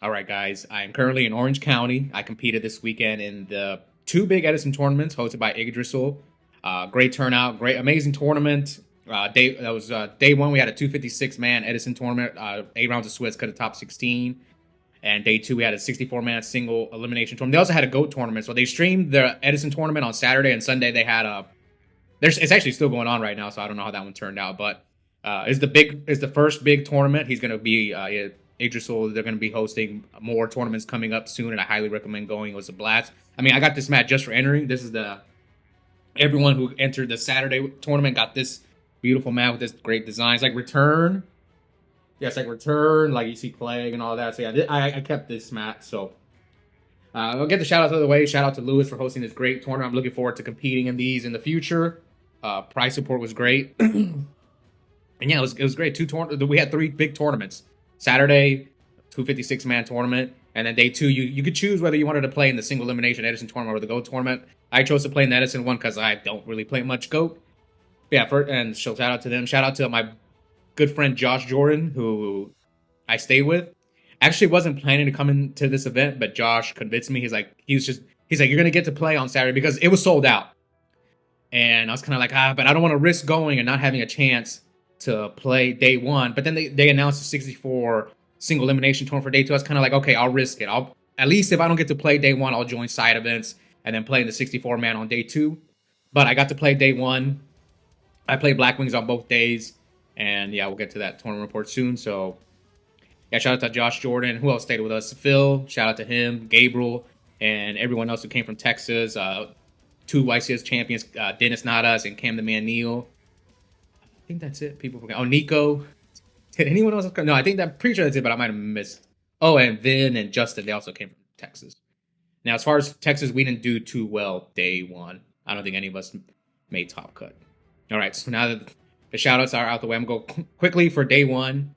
All right, guys. I'm currently in Orange County. I competed this weekend in the two big Edison tournaments hosted by Yggdrasil. Great turnout, great, amazing tournament. Day one. We had a 256-man Edison tournament, 8 rounds of Swiss, cut a top 16. And day two, we had a 64-man single elimination tournament. They also had a GOAT tournament. So they streamed the Edison tournament on Saturday and Sunday. They had a. It's actually still going on right now, so I don't know how that one turned out. But it's the first big tournament. He's going to be Yggdrasil. They're going to be hosting more tournaments coming up soon, and I highly recommend going. It was a blast. I mean, I got this match just for entering. This is everyone who entered the Saturday tournament got this beautiful mat with this great design. It's like Return. Yeah, it's like Return, like you see Plague and all that. So yeah, I kept this mat. So I'll get the shout outs out of the way. Shout out to Lewis for hosting this great tournament. I'm looking forward to competing in these in the future. Prize support was great. And yeah, it was great. We had 3 big tournaments. Saturday, 256-man tournament, and then day 2, you could choose whether you wanted to play in the single elimination Edison tournament or the GOAT tournament. I chose to play in the Edison one because I don't really play much GOAT. Yeah, and shout out to them. Shout out to my good friend Josh Jordan, who I stay with. Actually, wasn't planning to come into this event, but Josh convinced me. He's like, you're gonna get to play on Saturday because it was sold out. And I was kind of like, but I don't want to risk going and not having a chance to play day 1. But then they announced a 64 single elimination tournament for day 2. I was kind of like, okay, I'll risk it. I'll at least if I don't get to play day 1, I'll join side events and then play in the 64 man on day 2. But I got to play day 1. I played blackwings on both days, and yeah, we'll get to that tournament report soon. So yeah, shout out to Josh Jordan. Who else stayed with us? Phil. Shout out to him, Gabriel, and everyone else who came from Texas. 2 Ycs champions, Dennis Nadas and Cam the Man Neal. I think that's it. People forgot. Oh, Nico. Did anyone else? No, I'm pretty sure that's it, but I might have missed. Oh, and Vin and Justin, they also came from Texas. Now, as far as Texas, we didn't do too well day 1. I don't think any of us made top cut. All right, so now that the shout-outs are out the way, I'm going to go quickly for day 1.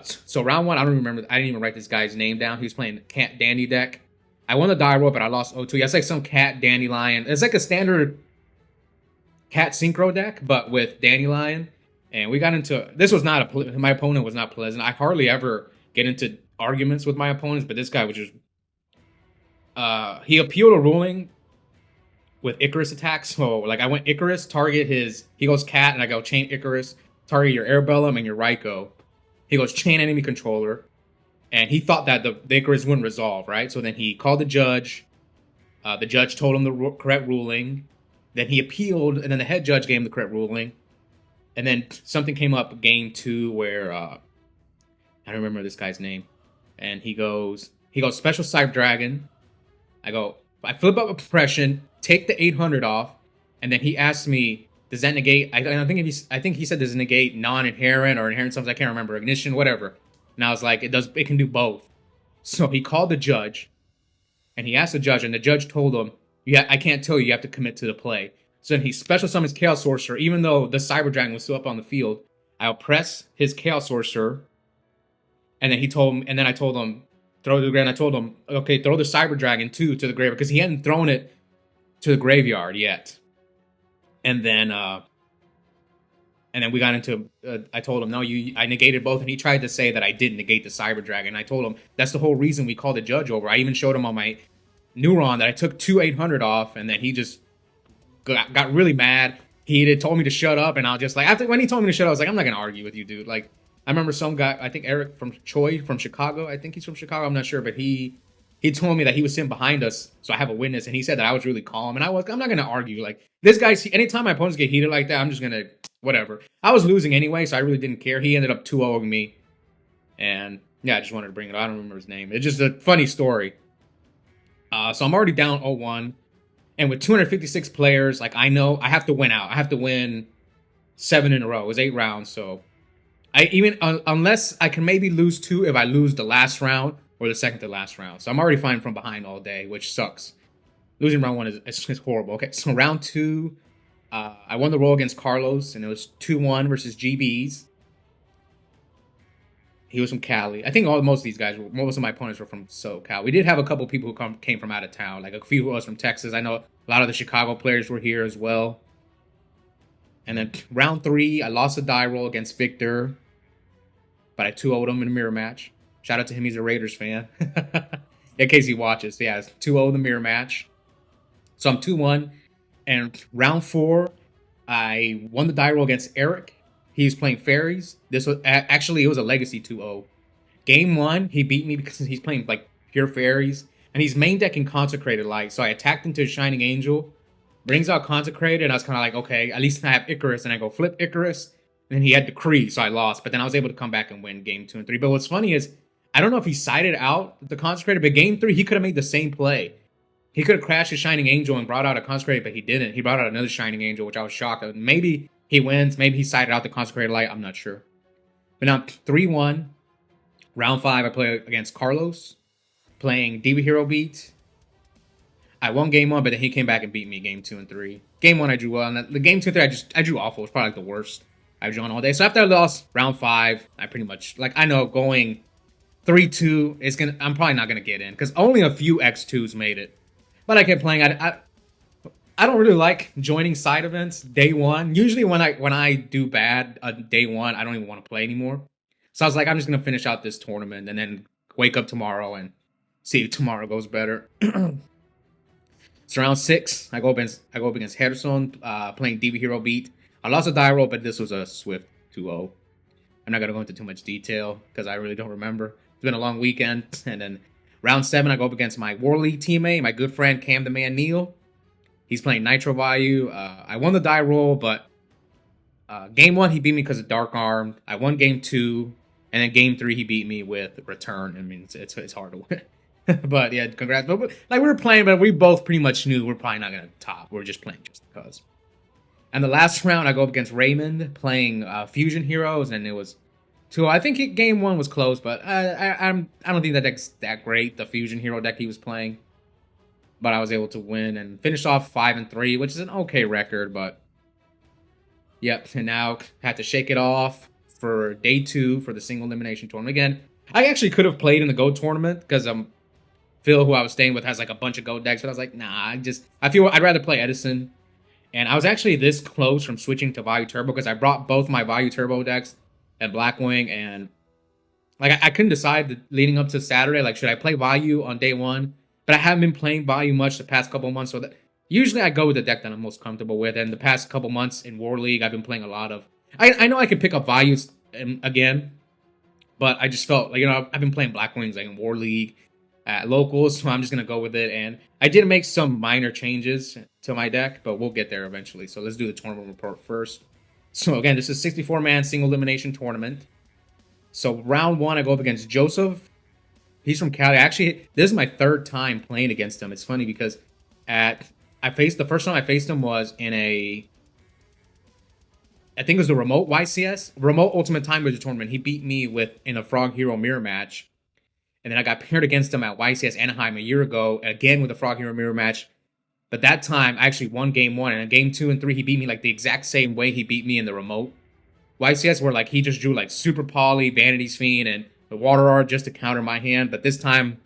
So round 1, I don't remember. I didn't even write this guy's name down. He was playing Cat Dandy deck. I won the die roll, but I lost 0-2. Yeah, it's like some Cat Dandelion. It's like a standard Cat Synchro deck, but with Dandelion. And we got into... This was not my opponent was not pleasant. I hardly ever get into arguments with my opponents, but this guy was just... he appealed a ruling with Icarus attacks. So, like, I went Icarus, target his... He goes Cat, and I go chain Icarus, target your Airbellum and your Raikou. He goes chain enemy controller. And he thought that the Icarus wouldn't resolve, right? So then he called the judge. The judge told him the correct ruling. Then he appealed, and then the head judge gave him the correct ruling. And then something came up game 2 where... I don't remember this guy's name. And he goes Special Cyber Dragon. I flip up Oppression, take the 800 off, and then he asked me, does that negate... I think he said does it negate non-inherent or inherent something, I can't remember, ignition, whatever. And I was like, it can do both. So he called the judge, and he asked the judge, and the judge told him, I can't tell you, you have to commit to the play. So then he special summons Chaos Sorcerer, even though the Cyber Dragon was still up on the field. I'll press his Chaos Sorcerer, and then I told him, throw it to the ground. I told him, okay, throw the Cyber Dragon too to the graveyard, because he hadn't thrown it to the graveyard yet. And then we got into, I told him, no, I negated both. And he tried to say that I didn't negate the Cyber Dragon. I told him, that's the whole reason we called the judge over. I even showed him on my Neuron that I took 2 800 off. And then he just got really mad. He told me to shut up. And I was just like, when he told me to shut up, I was like, I'm not going to argue with you, dude. Like, I remember some guy, I think Eric from Chicago. I think he's from Chicago. I'm not sure. But he told me that he was sitting behind us, so I have a witness, and he said that I was really calm, and I'm not gonna argue. Like, this guy, anytime my opponents get heated like that, I'm just gonna whatever. I was losing anyway, so I really didn't care. He ended up 2-0ing me, and yeah, I just wanted to bring it up. I don't remember his name. It's just a funny story. So I'm already down 0-1, and with 256 players, like, I know I have to win out. I have to win 7 in a row. It was 8 rounds, so unless I can maybe lose 2 if I lose the last round or the second to last round. So I'm already fighting from behind all day, which sucks. Losing round 1 is horrible. Okay, so round 2, I won the roll against Carlos, and it was 2-1 versus GBs. He was from Cali. I think most of my opponents were from SoCal. We did have a couple people who came from out of town, like a few of us from Texas. I know a lot of the Chicago players were here as well. And then round 3, I lost a die roll against Victor, but I 2-0'd him in a mirror match. Shout out to him. He's a Raiders fan. In case he watches. Yeah, it's 2-0 the mirror match. So I'm 2-1. And round 4, I won the die roll against Eric. He's playing fairies. This was actually, it was a legacy 2-0. Game 1, he beat me because he's playing like pure fairies. And he's main decking Consecrated Light. So I attacked into Shining Angel. Brings out Consecrated. And I was kind of like, okay, at least I have Icarus. And I go flip Icarus. And then he had Decree. So I lost. But then I was able to come back and win game 2 and 3. But what's funny is, I don't know if he sided out the Consecrated. But game 3, he could have made the same play. He could have crashed his Shining Angel and brought out a Consecrated. But he didn't. He brought out another Shining Angel, which I was shocked. Maybe he wins. Maybe he sided out the Consecrated Light. I'm not sure. But now 3-1. Round 5, I play against Carlos. Playing Diva Hero Beat. I won game 1, but then he came back and beat me game 2 and 3. Game 1, I drew well. And the game 2 and 3, I drew awful. It was probably like the worst I've drawn all day. So after I lost round 5, I pretty much, like, I know going 3-2 is gonna. I'm probably not gonna get in because only a few X2s made it. But I kept playing. I don't really like joining side events day 1. Usually when I do bad day 1, I don't even want to play anymore. So I was like, I'm just gonna finish out this tournament and then wake up tomorrow and see if tomorrow goes better. So round 6, I go up against Edison, playing Diva Hero Beat. I lost a die roll, but this was a swift 2-0. I'm not gonna go into too much detail because I really don't remember. It's been a long weekend. And then round 7, I go up against my War League teammate, my good friend Cam the Man Neil. He's playing Nitro Value. I won the die roll, but game 1 he beat me because of Dark Arm. I won game 2, and then game 3 he beat me with Return. I mean, it's hard to win. But yeah, congrats. But like we were playing, but we both pretty much knew we're probably not gonna top. We're just playing just because. And the last round, I go up against Raymond playing Fusion Heroes, and it was 2. I think game 1 was close, but I don't think that deck's that great. The Fusion Hero deck he was playing, but I was able to win and finish off 5-3, which is an okay record. But yep, and now had to shake it off for day 2 for the single elimination tournament again. I actually could have played in the Go tournament because Phil, who I was staying with, has like a bunch of Go decks, but I was like, nah, I feel I'd rather play Edison. And I was actually this close from switching to Value Turbo because I brought both my Value Turbo decks and Blackwing, and like I couldn't decide leading up to Saturday, like should I play Value on day 1? But I haven't been playing Value much the past couple months, so that usually I go with the deck that I'm most comfortable with. And the past couple months in War League, I've been playing a lot of. I know I can pick up Values again, but I just felt like, I've been playing Blackwings like in War League at locals, so I'm just gonna go with it. And I did make some minor changes to my deck, but we'll get there eventually. So let's do the tournament report first. So again, this is 64-man single elimination tournament. So round 1, I go up against Joseph. He's from Cali. Actually, this is my 3rd time playing against him. It's funny because the first time I faced him was in I think it was the remote YCS, remote Ultimate Time Wizard tournament. He beat me in a Frog Hero mirror match. And then I got paired against him at YCS Anaheim a year ago, again with a Frog Hero mirror match. But that time, I actually won game 1. And in game 2 and 3, he beat me like the exact same way he beat me in the remote YCS, where like he just drew like Super Poly, Vanity's Fiend, and the Water Art just to counter my hand. But this time,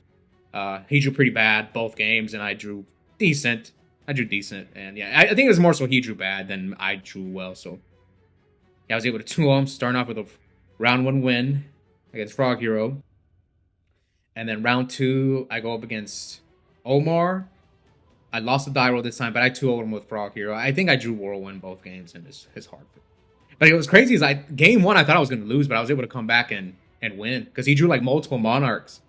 he drew pretty bad both games, and I drew decent. And yeah, I think it was more so he drew bad than I drew well. So yeah, I was able to 2 him, starting off with a round 1 win against Frog Hero. And then round 2, I go up against Omar. I lost the die roll this time, but I 2-0'd him with Frog Hero. I think I drew Whirlwind both games, and it's hard. But it was crazy is game 1, I thought I was going to lose, but I was able to come back and win because he drew like multiple Monarchs.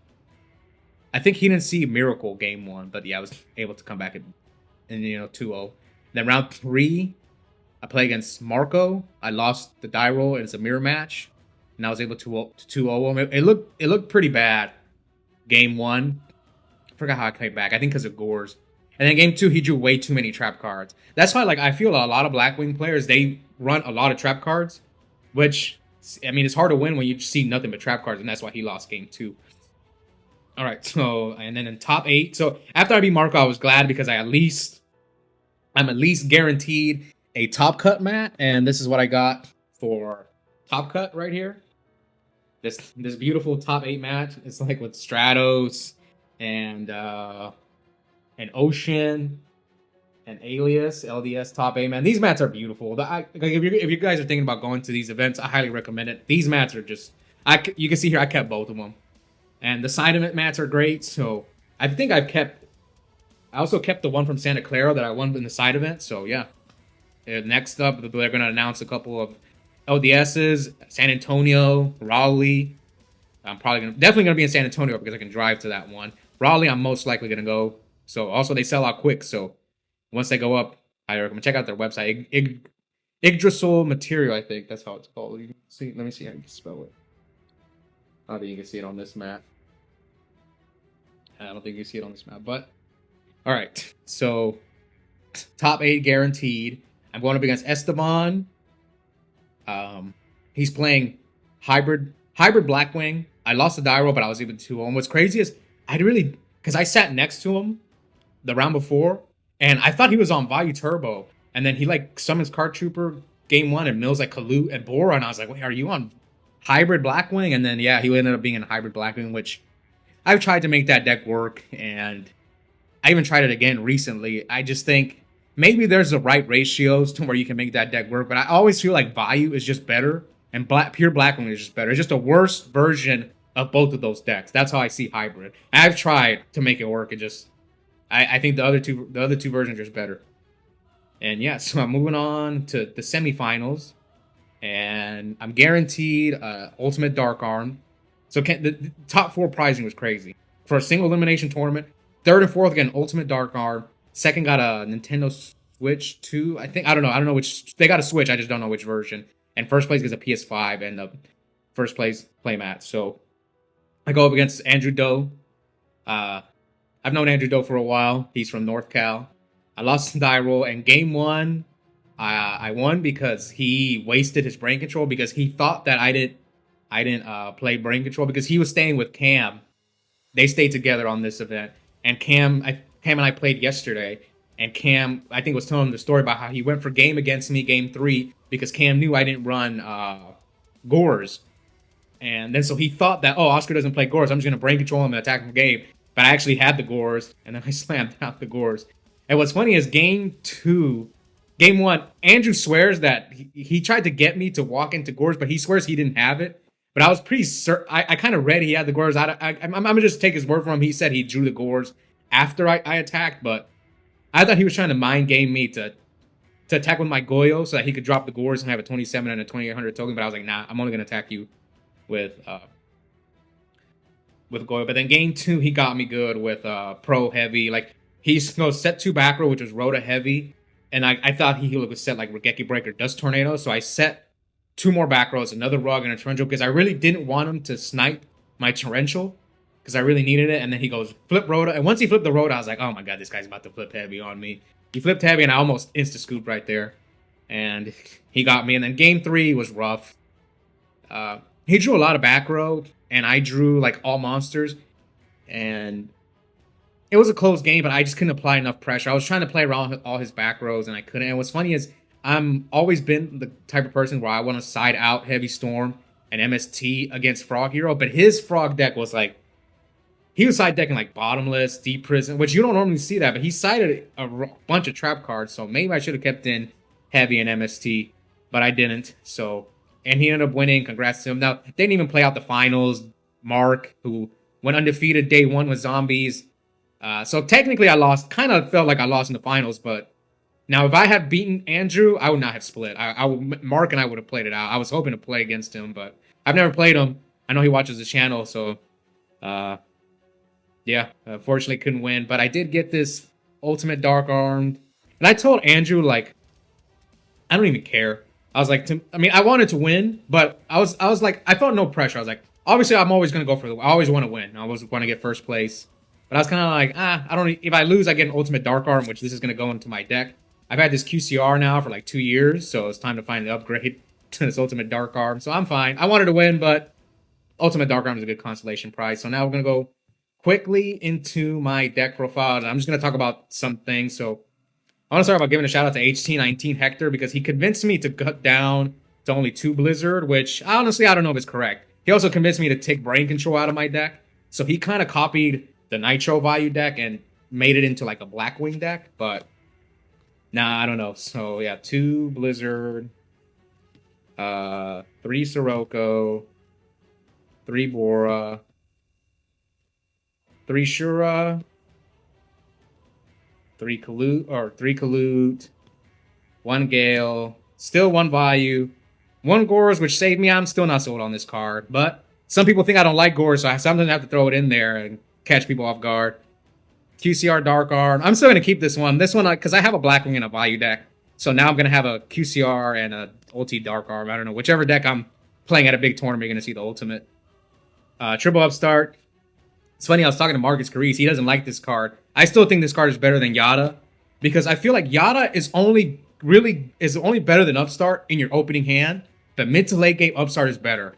I think he didn't see Miracle game 1, but yeah, I was able to come back and 2-0. Then round 3, I play against Marco. I lost the die roll, and it's a mirror match, and I was able to 2-0 him. It looked pretty bad. Game 1, I forgot how I came back. I think because of Gores. And then game 2, he drew way too many trap cards. That's why, like, I feel a lot of Blackwing players, they run a lot of trap cards, which, I mean, it's hard to win when you see nothing but trap cards, and that's why he lost game 2. All right, so, and then in top 8. So after I beat Marco, I was glad because I'm at least guaranteed a top cut mat, and this is what I got for top cut right here. This beautiful top 8 mat. It's like with Stratos and Ocean and Alias, LDS top 8 mat. These mats are beautiful. If you guys are thinking about going to these events, I highly recommend it. These mats are just, you can see here, I kept both of them. And the side event mats are great. So I think I also kept the one from Santa Clara that I won in the side event. So yeah. Next up, they're going to announce a couple of LDSs, San Antonio, Raleigh. Definitely gonna be in San Antonio because I can drive to that one. Raleigh, I'm most likely gonna go. So also they sell out quick. So once they go up, I recommend check out their website. Yggdrasil Material, I think that's how it's called. You can see, let me see how you can spell it. I don't think you can see it on this map. I don't think you can see it on this map, but all right. So top 8 guaranteed. I'm going up against Esteban. He's playing hybrid blackwing. I lost the die roll, but I was even 2-0. What's crazy is because I sat next to him the round before, and I thought he was on Vayu Turbo, and then he like summons Card Trooper game 1 and mills like Kalut and Bora, and I was like, wait, are you on hybrid blackwing? And then yeah, he ended up being in hybrid blackwing, which I've tried to make that deck work, and I even tried it again recently. I just think maybe there's the right ratios to where you can make that deck work, but I always feel like Vayu is just better, and pure blackwing is just better. It's just a worse version of both of those decks. That's how I see hybrid. I've tried to make it work. I think the other two versions are just better. And yeah, so I'm moving on to the semifinals, and I'm guaranteed Ultimate Dark Arm. So the top 4 pricing was crazy for a single elimination tournament. 3rd and 4th got an Ultimate Dark Arm. 2nd got a Nintendo Switch 2. I don't know which. They got a Switch. I just don't know which version. And 1st place gets a PS5 and the 1st place playmat. So I go up against Andrew Doe. I've known Andrew Doe for a while. He's from North Cal. I lost the die roll, and game 1, I won because he wasted his brain control because he thought that I didn't play brain control because he was staying with Cam. They stayed together on this event, and Cam and I played yesterday, and Cam I think was telling him the story about how he went for game against me game 3 because Cam knew I didn't run Gores. And then so he thought that, oh, Oscar doesn't play Gores, I'm just going to brain control him and attack him game. But I actually had the Gores, and then I slammed out the Gores. And what's funny is game 1, Andrew swears that he tried to get me to walk into Gores, but he swears he didn't have it. But I was pretty certain, I kind of read he had the Gores. I'm going to just take his word for him. He said he drew the Gores after I attacked, but I thought he was trying to mind game me to attack with my Goyo so that he could drop the Gores and have a 27 and a 2800 token. But I was like, nah, I'm only going to attack you with Goyo. But then game 2, he got me good with Pro Heavy. Like, he goes set 2 back row, which was Rhoda Heavy. And I thought he would set like Regeki Breaker, Dust Tornado. So I set 2 more back rows, another Rug and a Torrential, because I really didn't want him to snipe my Torrential because I really needed it. And then he goes flip Rhoda. And once he flipped the Rhoda, I was like, oh my God, this guy's about to flip Heavy on me. He flipped Heavy and I almost insta-scooped right there. And he got me. And then game 3 was rough. He drew a lot of back row, and I drew like all monsters. And it was a close game, but I just couldn't apply enough pressure. I was trying to play around all his back rows, and I couldn't. And what's funny is I'm always been the type of person where I want to side out Heavy Storm and MST against Frog Hero, but his Frog deck was like, he was side decking like Bottomless, Deep Prison, which you don't normally see that, but he sided a bunch of trap cards, so maybe I should have kept in Heavy and MST, but I didn't. So, and he ended up winning. Congrats to him. Now, they didn't even play out the finals. Mark, who went undefeated day 1 with zombies. So technically I lost, kind of felt like I lost in the finals, but now if I had beaten Andrew, I would not have split. Mark and I would have played it out. I was hoping to play against him, but I've never played him. I know he watches the channel, so yeah, fortunately couldn't win, but I did get this Ultimate Dark Armed, and I told Andrew, like, I don't even care. I was like, I wanted to win, but I was like, I felt no pressure. I was like, obviously I'm always going to go for I always want to win. I always want to get first place. But I was kind of like, I don't. If I lose, I get an Ultimate Dark Arm, which this is going to go into my deck. I've had this QCR now for like 2 years, so it's time to finally upgrade to this Ultimate Dark Arm. So I'm fine. I wanted to win, but Ultimate Dark Arm is a good consolation prize. So now we're going to go quickly into my deck profile, and I'm just going to talk about some things. So I want to start by giving a shout out to HT19 Hector because he convinced me to cut down to only 2 Blizzard, which honestly I don't know if it's correct. He also convinced me to take Brain Control out of my deck, so he kind of copied the Nitro Value deck and made it into like a Blackwing deck, but nah, I don't know. So yeah, 2 Blizzard, 3 Sirocco, 3 Bora, 3 Shura, 3 Kalute, 1 Gale, still 1 Vayu, 1 Gores, which saved me. I'm still not sold on this card, but some people think I don't like Gores, so I sometimes have to throw it in there and catch people off guard. QCR Dark Arm. I'm still going to keep this one. This one, because I have a Blackwing and a Vayu deck. So now I'm going to have a QCR and a Ulti Dark Arm. I don't know. Whichever deck I'm playing at a big tournament, you're going to see the ultimate. Triple Upstart. It's funny, I was talking to Marcus Carice. He doesn't like this card. I still think this card is better than Yada, because I feel like Yada is only better than Upstart in your opening hand, but mid to late game Upstart is better.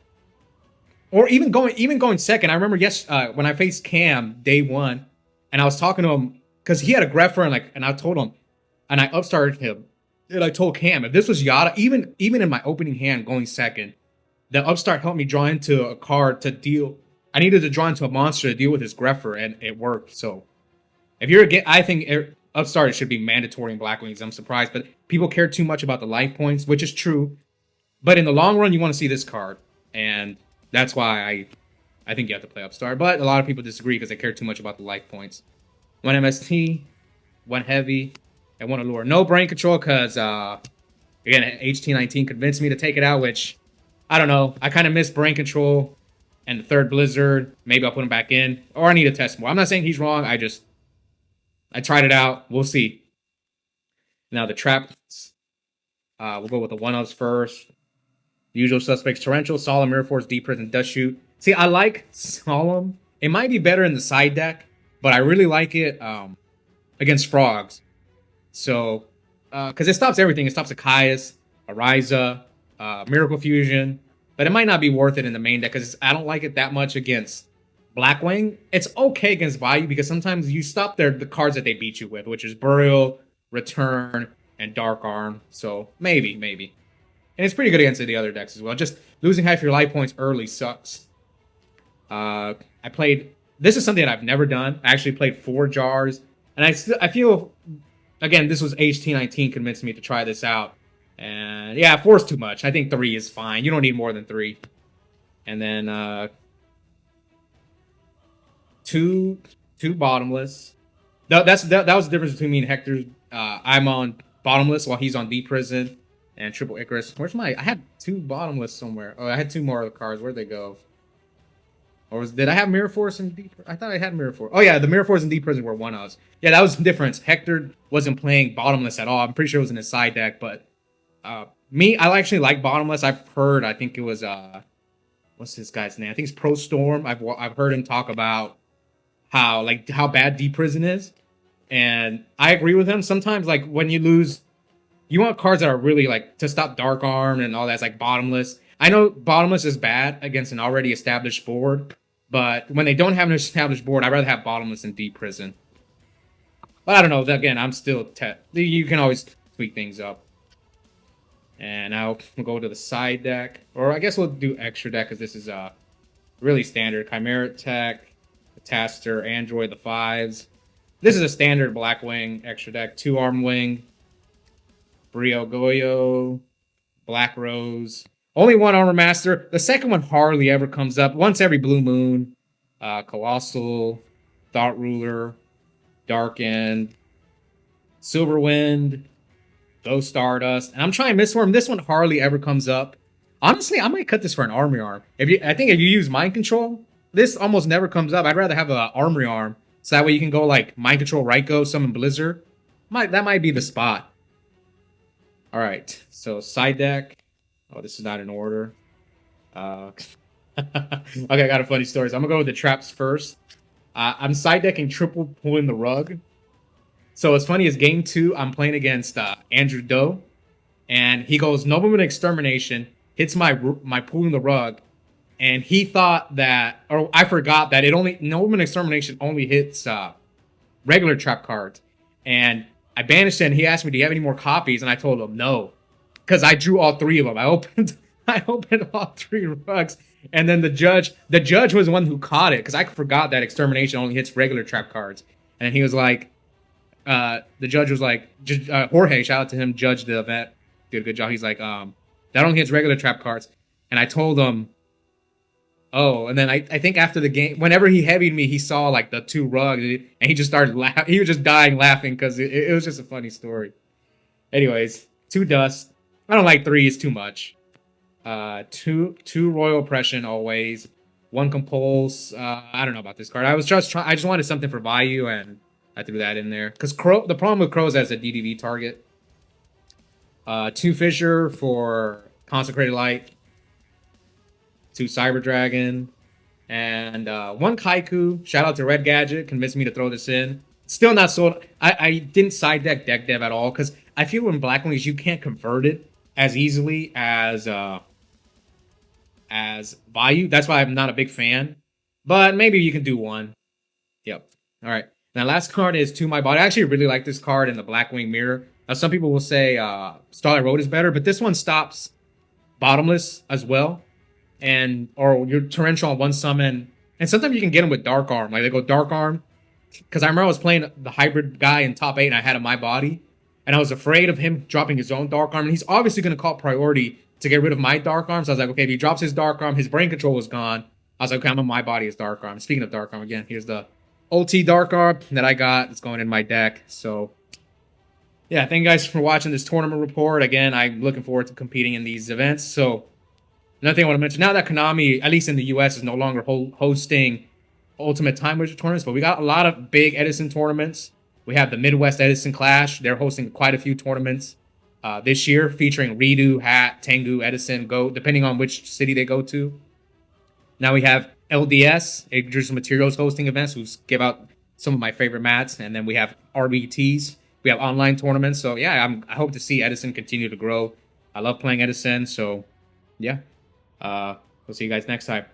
Or even going second. I remember when I faced Cam day 1, and I was talking to him because he had a Greffer, and I told him, and I upstarted him, and I told Cam, if this was Yada, even in my opening hand going second, the Upstart helped me draw into a card to deal. I needed to draw into a monster to deal with his Greffer, and it worked. So if you're I think Upstart should be mandatory in Blackwings. I'm surprised, but people care too much about the life points, which is true. But in the long run, you want to see this card, and that's why I think you have to play Upstart. But a lot of people disagree because they care too much about the life points. 1 MST, 1 Heavy, and 1 Allure. No brain control because, again, HT19 convinced me to take it out, which, I don't know. I kind of miss brain control and the 3rd Blizzard. Maybe I'll put him back in. Or I need to test more. I'm not saying he's wrong. I tried it out. We'll see. Now the traps. We'll go with the 1-ups first. The usual suspects: Torrential, Solemn, Mirror Force, Deep Prison, Dust Shoot. See, I like Solemn. It might be better in the side deck, but I really like it against Frogs. So, because it stops everything. It stops Akaius, Ariza, Miracle Fusion. But it might not be worth it in the main deck because I don't like it that much against Blackwing. It's okay against Vayu because sometimes you stop the cards that they beat you with, which is Burial, Return, and Dark Arm. So, maybe. And it's pretty good against the other decks as well. Just losing half your life points early sucks. This is something that I've never done. I actually played 4 jars. And I feel, again, this was HT19 convinced me to try this out. And yeah, 4's too much. I think 3 is fine. You don't need more than 3. And then 2 bottomless. That was the difference between me and Hector. I'm on bottomless while he's on Deep Prison. And Triple Icarus. I had 2 bottomless somewhere. Oh, I had 2 more of the cards. Where'd they go? Or did I have Mirror Force and Deep? I thought I had Mirror Force. Oh yeah, the Mirror Force and Deep Prison were 1-ups. Yeah, that was the difference. Hector wasn't playing bottomless at all. I'm pretty sure it was in his side deck, but me, I actually like bottomless. I think it was what's this guy's name? I think it's Pro Storm. I've heard him talk about how bad Deep Prison is, and I agree with him. Sometimes when you lose, you want cards that are really to stop Dark Arm and all that. It's like bottomless. I know bottomless is bad against an already established board, but when they don't have an established board, I'd rather have bottomless than Deep Prison. But I don't know. Again, I'm still you can always tweak things up. And now we'll go to the side deck, or I guess we'll do extra deck because this is really standard. Chimera Tech, Taster, Android, the 5s. This is a standard Blackwing extra deck. 2 Arm Wing, Brio Goyo, Black Rose. Only 1 Armor Master. The second one hardly ever comes up. Once every blue moon. Colossal, Thought Ruler, Dark End, Silverwind, Ghost Stardust. And I'm trying Mistworm. This one hardly ever comes up. Honestly, I might cut this for an Armory Arm. I think if you use Mind Control, this almost never comes up. I'd rather have an Armory Arm. So that way you can go Mind Control, Raikou, Summon Blizzard. That might be the spot. Alright, so side deck. Oh, this is not in order. Okay, I got a funny story. So I'm going to go with the traps first. I'm side decking Triple Pulling the Rug. So what's funny is game 2, I'm playing against Andrew Doe. And he goes, Nobleman Extermination, hits my Pulling the Rug. And he thought that, or I forgot that Nobleman Extermination only hits regular trap cards. And I banished it, and he asked me, do you have any more copies? And I told him no. Because I drew all 3 of them. I opened all 3 rugs. And then the judge was the one who caught it. Because I forgot that Extermination only hits regular trap cards. And he was like, the judge was like, Jorge, shout out to him, judged the event. Did a good job. He's like, that only hits regular trap cards. And I told him, Oh, and then I think after the game, whenever he heavied me, he saw like the two rugs, and he just started laughing. He was just dying laughing because it was just a funny story. Anyways, two dust. I don't like three; it's too much. Two royal oppression always. One compulse. I don't know about this card. I was just trying. I just wanted something for value, and I threw that in there because Crow. The problem with Crow is as a DDV target. Two fissure for consecrated light. Two Cyber Dragon, and one Kaiku. Shout out to Red Gadget, convinced me to throw this in. Still not sold. I didn't side deck dev at all because I feel in blackwings you can't convert it as easily as value. That's why I'm not a big fan. But maybe you can do one. Yep. All right. Now last card is To My Body. I actually really like this card in the Blackwing Mirror. Now some people will say Starlight Road is better, but this one stops Bottomless as well. And or your torrential on one summon, and sometimes you can get them with Dark Arm. Like they go Dark Arm, because I remember I was playing the hybrid guy in top 8, and I had a My Body, and I was afraid of him dropping his own Dark Arm, and he's obviously going to call priority to get rid of my Dark Arm. So I was like, okay, if he drops his Dark Arm, his brain control was gone. I was like, okay, I'm on My Body as Dark Arm. Speaking of Dark Arm, again, here's the OT Dark Arm that I got. It's going in my deck. So yeah, thank you guys for watching this tournament report. Again, I'm looking forward to competing in these events. So another thing I want to mention, now that Konami, at least in the US, is no longer hosting Ultimate Time Wizard tournaments, but we got a lot of big Edison tournaments. We have the Midwest Edison Clash. They're hosting quite a few tournaments this year, featuring Redo, Hat, Tengu, Edison, Go, depending on which city they go to. Now we have LDS, Agricultural Materials hosting events, who give out some of my favorite mats. And then we have RBTs. We have online tournaments. So yeah, I hope to see Edison continue to grow. I love playing Edison. So yeah. We'll see you guys next time.